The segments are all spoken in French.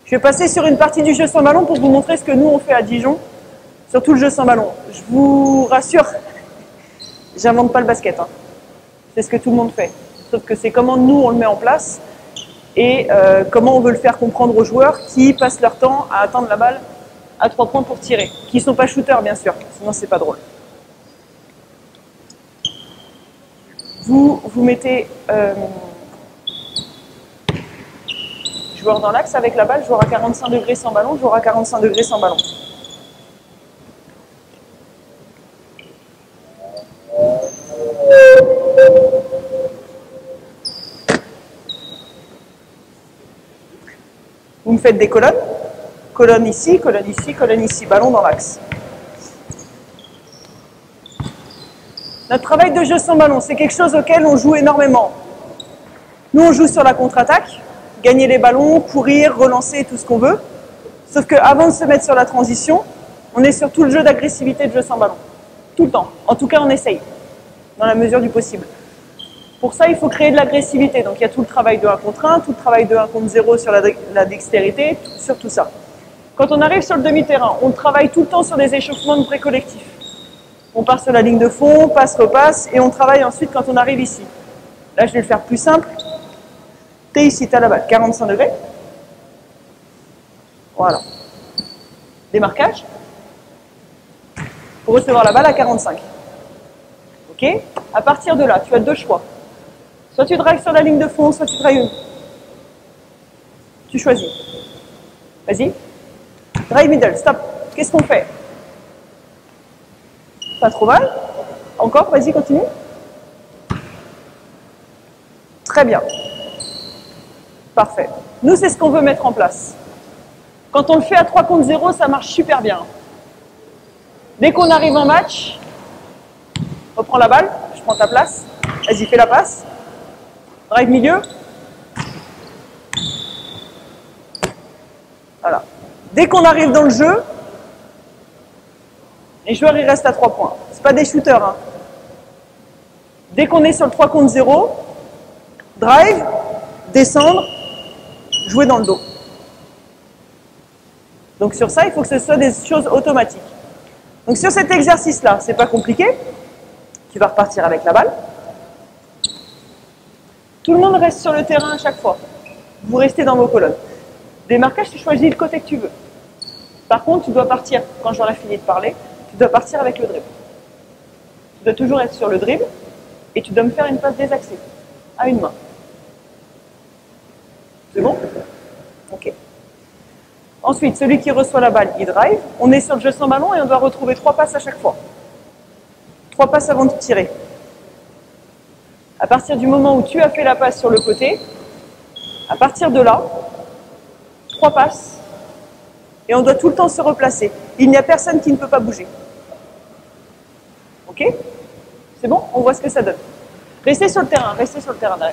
Je vais passer sur une partie du jeu sans ballon pour vous montrer ce que nous on fait à Dijon, surtout le jeu sans ballon. Je vous rassure, j'invente pas le basket, hein. C'est ce que tout le monde fait. Sauf que c'est comment nous on le met en place et comment on veut le faire comprendre aux joueurs qui passent leur temps à attendre la balle à 3 points pour tirer. Qui ne sont pas shooters bien sûr, sinon c'est pas drôle. Vous mettez joueur dans l'axe avec la balle, joueur à 45 degrés sans ballon, joueur à 45 degrés sans ballon. Vous me faites des colonnes. Colonne ici, colonne ici, colonne ici, ballon dans l'axe. Notre travail de jeu sans ballon, c'est quelque chose auquel on joue énormément. Nous, on joue sur la contre-attaque, gagner les ballons, courir, relancer, tout ce qu'on veut. Sauf qu'avant de se mettre sur la transition, on est sur tout le jeu d'agressivité de jeu sans ballon. Tout le temps. En tout cas, on essaye, dans la mesure du possible. Pour ça, il faut créer de l'agressivité. Donc, il y a tout le travail de 1 contre 1, tout le travail de 1 contre 0 sur la dextérité, sur tout ça. Quand on arrive sur le demi-terrain, on travaille tout le temps sur des échauffements de pré-collectifs. On part sur la ligne de fond, passe, repasse, et on travaille ensuite quand on arrive ici. Là, je vais le faire plus simple. T'es ici, t'as la balle, 45 degrés. Voilà. Démarquage. Pour recevoir la balle à 45. Ok? À partir de là, tu as 2 choix. Soit tu dragues sur la ligne de fond, soit tu dragues. Tu choisis. Vas-y. Drive middle, stop. Qu'est-ce qu'on fait? Pas trop mal. Encore, vas-y, continue. Très bien. Parfait. Nous, c'est ce qu'on veut mettre en place. Quand on le fait à 3 contre 0, ça marche super bien. Dès qu'on arrive en match, reprends la balle, je prends ta place. Vas-y, fais la passe. Drive milieu. Voilà. Dès qu'on arrive dans le jeu, les joueurs, ils restent à 3 points. Ce pas des shooters. Hein. Dès qu'on est sur le 3 contre 0, drive, descendre, jouer dans le dos. Donc sur ça, il faut que ce soit des choses automatiques. Donc sur cet exercice-là, c'est pas compliqué. Tu vas repartir avec la balle. Tout le monde reste sur le terrain à chaque fois. Vous restez dans vos colonnes. Démarquage, tu choisis le côté que tu veux. Par contre, tu dois partir, quand j'aurai fini de parler, tu dois partir avec le dribble. Tu dois toujours être sur le dribble et tu dois me faire une passe désaxée, à une main. C'est bon? Ok. Ensuite, celui qui reçoit la balle, il drive. On est sur le jeu sans ballon et on doit retrouver 3 passes à chaque fois. 3 passes avant de tirer. À partir du moment où tu as fait la passe sur le côté, à partir de là, 3 passes, et on doit tout le temps se replacer. Il n'y a personne qui ne peut pas bouger. Ok? C'est bon? On voit ce que ça donne. Restez sur le terrain derrière.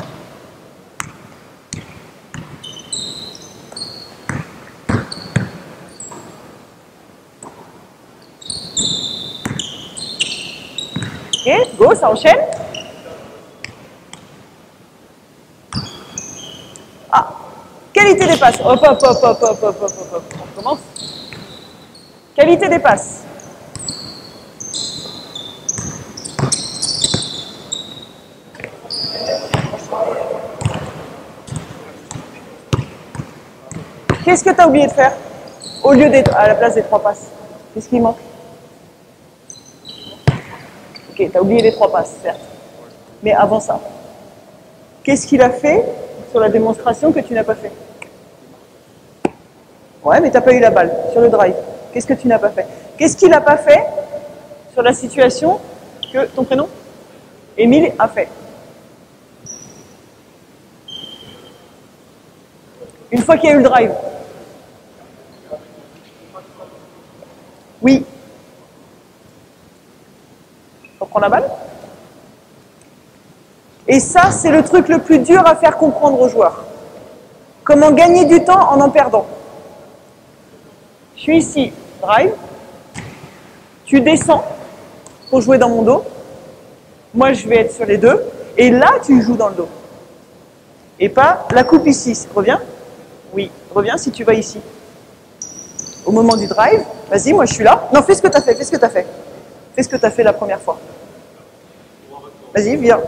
Ok, go, ça enchaîne. Ah, qualité des passes. Hop. On commence. Qualité des passes. Qu'est-ce que tu as oublié de faire au lieu à la place des 3 passes? Qu'est-ce qui manque? Ok, tu as oublié les 3 passes, certes. Mais avant ça, qu'est-ce qu'il a fait sur la démonstration que tu n'as pas fait? Ouais, mais tu n'as pas eu la balle sur le drive. Qu'est-ce que tu n'as pas fait? Qu'est-ce qu'il n'a pas fait sur la situation que ton prénom, Émile, a fait? Une fois qu'il y a eu le drive. Oui. On prend la balle. Et ça, c'est le truc le plus dur à faire comprendre aux joueurs. Comment gagner du temps en perdant. Je suis ici, drive. Tu descends pour jouer dans mon dos. Moi, je vais être sur les deux. Et là, tu joues dans le dos. Et pas la coupe ici. Reviens. Oui, reviens si tu vas ici. Au moment du drive, vas-y, moi je suis là. Non, fais ce que tu as fait, fais ce que tu as fait. Fais ce que tu as fait la première fois. Vas-y, viens.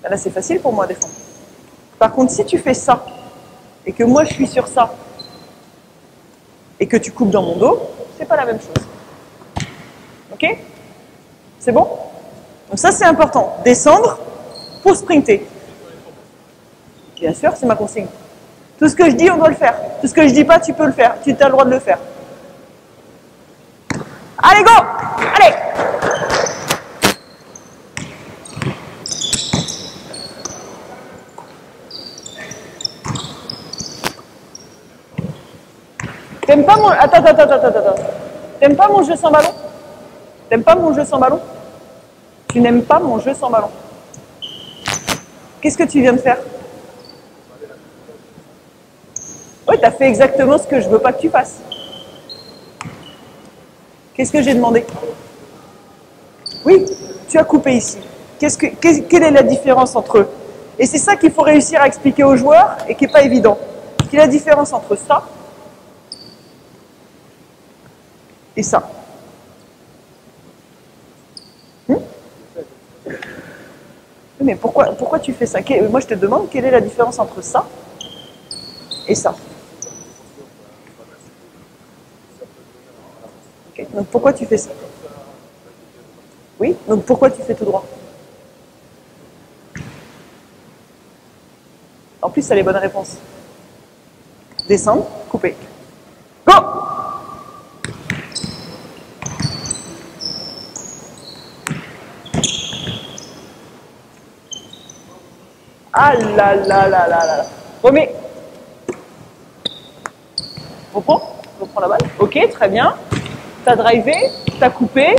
Là, c'est facile pour moi à défendre. Par contre, si tu fais ça, et que moi je suis sur ça, et que tu coupes dans mon dos, c'est pas la même chose. Ok? C'est bon? Donc ça, c'est important. Descendre pour sprinter. Bien sûr, c'est ma consigne. Tout ce que je dis, on doit le faire. Tout ce que je dis pas, tu peux le faire. Tu as le droit de le faire. Allez, go! Allez! T'aimes pas mon... Attends. T'aimes pas mon jeu sans ballon? T'aimes pas mon jeu sans ballon? Tu n'aimes pas mon jeu sans ballon. Qu'est-ce que tu viens de faire? Oui, tu as fait exactement ce que je veux pas que tu fasses. Qu'est-ce que j'ai demandé? Oui, tu as coupé ici. Quelle est la différence entre eux? Et c'est ça qu'il faut réussir à expliquer aux joueurs et qui n'est pas évident. Quelle est la différence entre ça et ça? Mais pourquoi tu fais ça? Moi, je te demande quelle est la différence entre ça et ça. Okay. Donc pourquoi tu fais ça? Oui, donc pourquoi tu fais tout droit? En plus, ça a les bonnes réponses. Descendre, couper. Go! Ah là là là là là. Remets. Reprends la balle. Ok, très bien. T'as drivé, t'as coupé,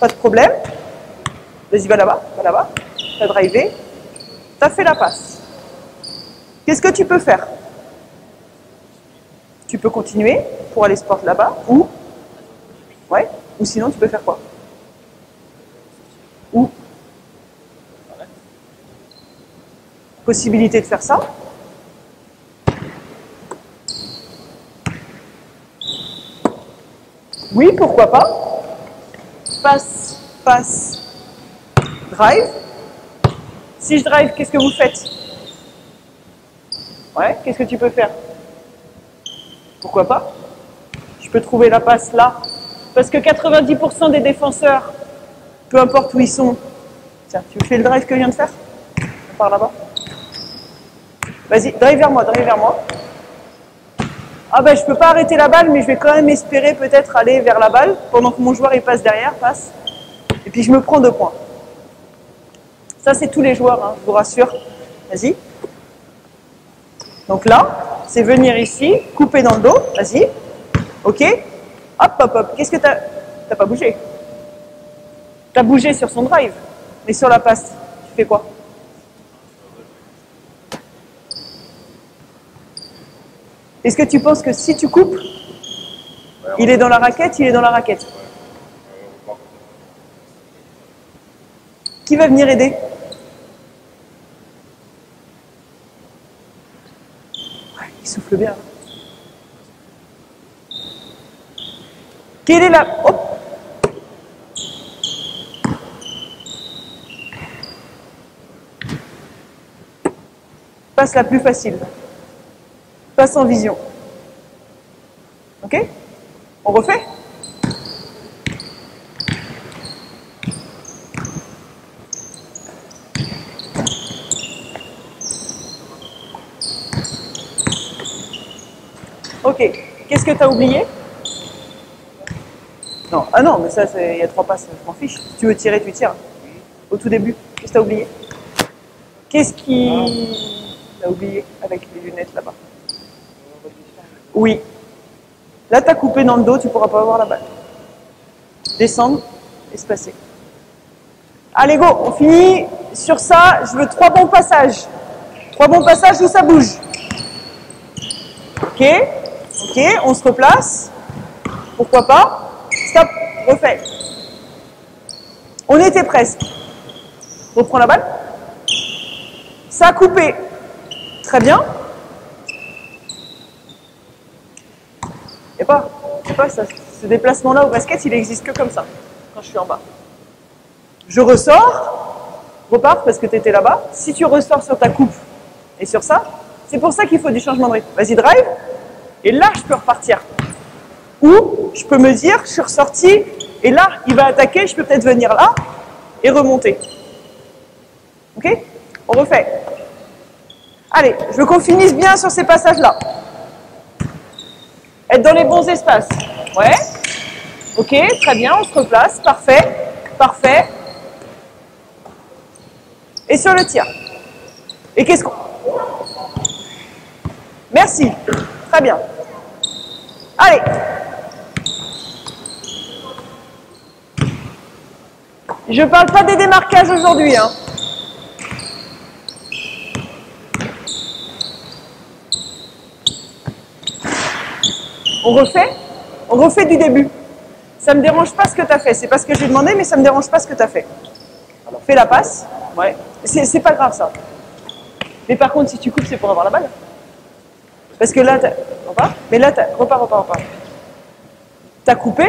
pas de problème. Vas-y, va là-bas, T'as drivé, t'as fait la passe. Qu'est-ce que tu peux faire? Tu peux continuer pour aller sport là-bas, ou sinon tu peux faire quoi? Ou possibilité de faire ça. Oui, pourquoi pas. Passe, drive. Si je drive, qu'est-ce que vous faites? Ouais, qu'est-ce que tu peux faire? Pourquoi pas? Je peux trouver la passe là. Parce que 90% des défenseurs, peu importe où ils sont, tiens, tu fais le drive que je viens de faire? Par là-bas. Vas-y, drive vers moi. Ah ben, je peux pas arrêter la balle, mais je vais quand même espérer peut-être aller vers la balle, pendant que mon joueur il passe derrière, passe. Et puis je me prends 2 points. Ça, c'est tous les joueurs, hein, je vous rassure. Vas-y. Donc là, c'est venir ici, couper dans le dos, vas-y. Ok. Hop. Qu'est-ce que t'as pas bougé? T'as bougé sur son drive, mais sur la passe, tu fais quoi? Est-ce que tu penses que si tu coupes, il est dans la raquette, Qui va venir aider? Ouais, il souffle bien. Quelle est la... Hop. Passe la plus facile. Passe en vision. Ok? On refait? Ok. Qu'est-ce que tu as oublié? Non. Ah non, mais ça, il y a 3 passes, je m'en fiche. Si tu veux tirer, tu tires. Au tout début. Qu'est-ce que tu as oublié? Qu'est-ce qui... T'as oublié avec les lunettes là-bas? Oui. Là, tu as coupé dans le dos, tu ne pourras pas avoir la balle. Descendre, espacer. Allez, go, on finit sur ça. Je veux 3 bons passages. 3 bons passages où ça bouge. Ok, on se replace. Pourquoi pas? Stop, refait. On était presque. Reprends la balle. Ça a coupé. Très bien. Et pas ça. Ce déplacement-là au basket, il n'existe que comme ça, quand je suis en bas. Je ressors, repars parce que tu étais là-bas. Si tu ressors sur ta coupe et sur ça, c'est pour ça qu'il faut du changement de rythme. Vas-y, drive, et là, je peux repartir. Ou je peux me dire, je suis ressorti, et là, il va attaquer, je peux peut-être venir là et remonter. Ok? On refait. Allez, je veux qu'on finisse bien sur ces passages-là. Être dans les bons espaces. Ouais. Ok, très bien, on se replace. Parfait. Parfait. Et sur le tir. Et qu'est-ce qu'on... Merci. Très bien. Allez. Je ne parle pas des démarquages aujourd'hui, hein. On refait du début. Ça ne me dérange pas ce que tu as fait. C'est pas ce que j'ai demandé, mais ça ne me dérange pas ce que tu as fait. Alors, fais la passe. Ouais. C'est pas grave, ça. Mais par contre, si tu coupes, c'est pour avoir la balle. Parce que là, repars. Mais là, repars. T'as coupé.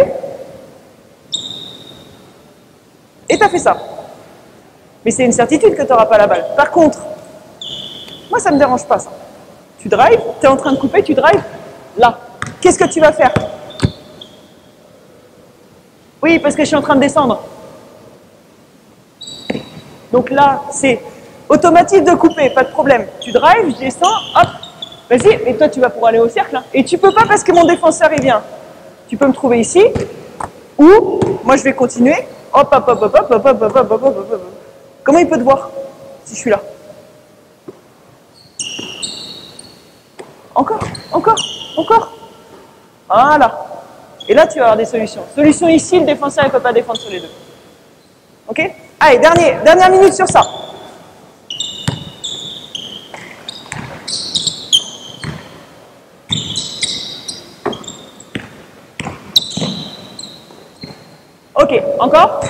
Et t'as fait ça. Mais c'est une certitude que tu n'auras pas la balle. Par contre, moi, ça ne me dérange pas, ça. Tu drives, tu es en train de couper, tu drives là. Qu'est-ce que tu vas faire? Oui, parce que je suis en train de descendre. Donc là, c'est automatique de couper, pas de problème. Tu drives, je descends, hop, vas-y, et toi tu vas pour aller au cercle. Hein. Et tu peux pas parce que mon défenseur il vient. Tu peux me trouver ici, ou moi je vais continuer. Hop, hop, hop, hop, hop, hop, hop, hop, hop, hop, hop, hop. Comment il peut te voir si je suis là? Encore. Voilà. Et là, tu vas avoir des solutions. Solution ici, le défenseur ne peut pas défendre sur les deux. Ok? Allez, dernière minute sur ça. Ok, encore?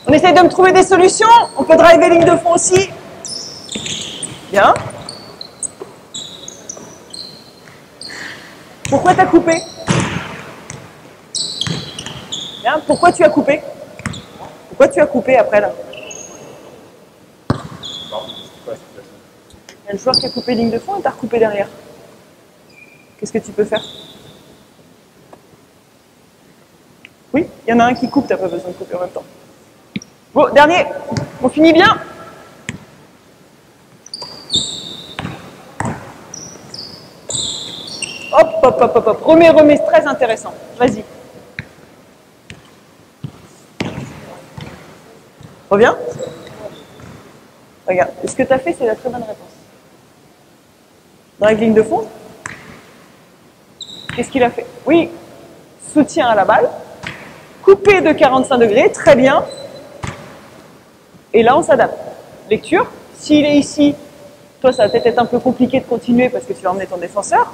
On essaye de me trouver des solutions. On peut driver ligne de fond aussi. Bien. Pourquoi tu as coupé? Bien. Pourquoi tu as coupé? Pourquoi tu as coupé après là? Il y a le joueur qui a coupé ligne de fond et tu as recoupé derrière. Qu'est-ce que tu peux faire? Oui, il y en a un qui coupe, tu n'as pas besoin de couper en même temps. Bon, dernier, on finit bien. Hop. Remets, c'est très intéressant. Vas-y. Reviens. Regarde, ce que tu as fait, c'est la très bonne réponse. Dans la ligne de fond, qu'est-ce qu'il a fait? Oui, soutien à la balle, coupé de 45 degrés, très bien. Et là, on s'adapte. Lecture, s'il est ici, toi, ça va peut-être être un peu compliqué de continuer parce que tu vas emmener ton défenseur.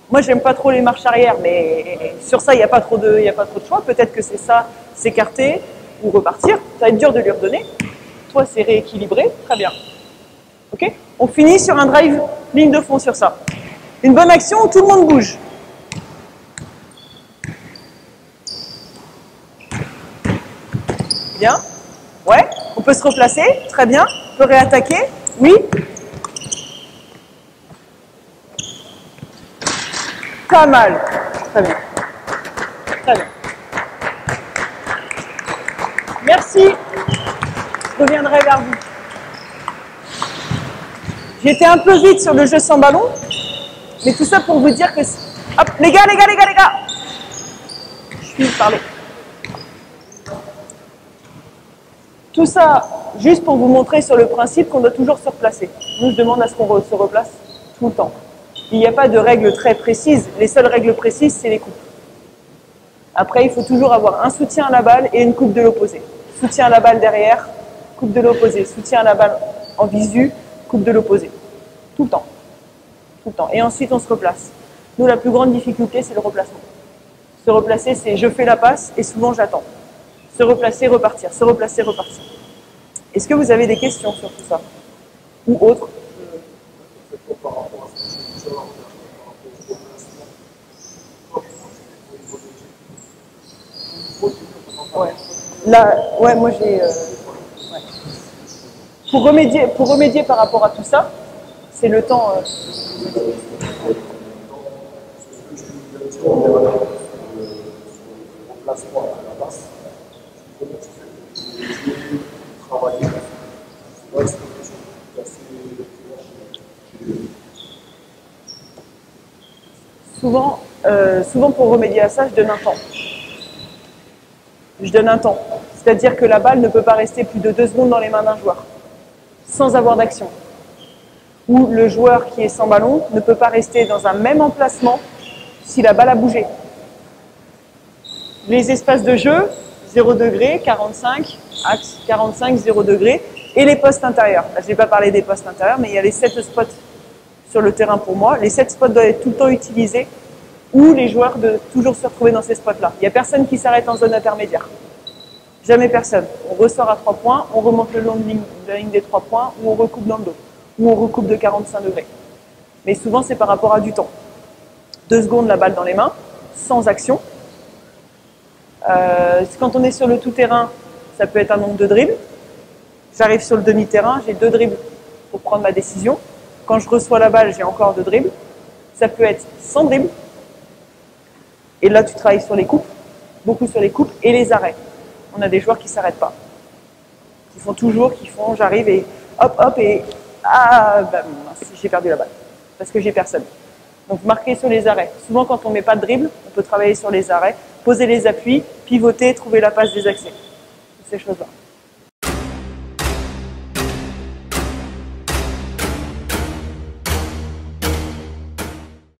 Moi, j'aime pas trop les marches arrière, mais sur ça, il n'y a pas trop de choix. Peut-être que c'est ça, s'écarter ou repartir. Ça va être dur de lui redonner. Toi, c'est rééquilibré. Très bien. Ok? On finit sur un drive ligne de fond sur ça. Une bonne action où tout le monde bouge. Bien. Ouais. On peut se replacer. Très bien. On peut réattaquer. Oui. Pas mal. Très bien. Très bien. Merci. Je reviendrai vers vous. J'étais un peu vite sur le jeu sans ballon, mais tout ça pour vous dire que... Hop, les gars. Je finis de parler. Tout ça, juste pour vous montrer sur le principe qu'on doit toujours se replacer. Nous, je demande à ce qu'on se replace tout le temps. Il n'y a pas de règles très précises. Les seules règles précises, c'est les coupes. Après, il faut toujours avoir un soutien à la balle et une coupe de l'opposé. Soutien à la balle derrière, coupe de l'opposé. Soutien à la balle en visu, coupe de l'opposé. Tout le temps. Tout le temps. Et ensuite, on se replace. Nous, la plus grande difficulté, c'est le replacement. Se replacer, c'est je fais la passe et souvent j'attends. Se replacer, repartir. Se replacer, repartir. Est-ce que vous avez des questions sur tout ça? Ou autres? Ouais. Là, ouais, moi j'ai... ouais. Pour remédier par rapport à tout ça, c'est le temps... souvent pour remédier à ça, je donne un temps. Je donne un temps. C'est-à-dire que la balle ne peut pas rester plus de 2 secondes dans les mains d'un joueur, sans avoir d'action. Ou le joueur qui est sans ballon ne peut pas rester dans un même emplacement si la balle a bougé. Les espaces de jeu, 0 degré, 45, axe 45, 0 degré, et les postes intérieurs. Là, je n'ai pas parlé des postes intérieurs, mais il y a les 7 spots sur le terrain pour moi. Les 7 spots doivent être tout le temps utilisés, ou les joueurs doivent toujours se retrouver dans ces spots-là. Il n'y a personne qui s'arrête en zone intermédiaire. Jamais personne. On ressort à 3 points, on remonte le long de la ligne des 3 points, ou on recoupe dans le dos, ou on recoupe de 45 degrés. Mais souvent, c'est par rapport à du temps. 2 secondes, la balle dans les mains, sans action. Quand on est sur le tout-terrain, ça peut être un nombre de dribbles. J'arrive sur le demi-terrain, j'ai 2 dribbles pour prendre ma décision. Quand je reçois la balle, j'ai encore 2 dribbles. Ça peut être sans dribbles. Et là, tu travailles sur les coupes, beaucoup sur les coupes et les arrêts. On a des joueurs qui ne s'arrêtent pas. Qui font toujours, j'arrive et hop, hop, et j'ai perdu la balle. Parce que j'ai personne. Donc marquer sur les arrêts. Souvent, quand on ne met pas de dribble, on peut travailler sur les arrêts, poser les appuis, pivoter, trouver la passe des accès. Toutes ces choses-là.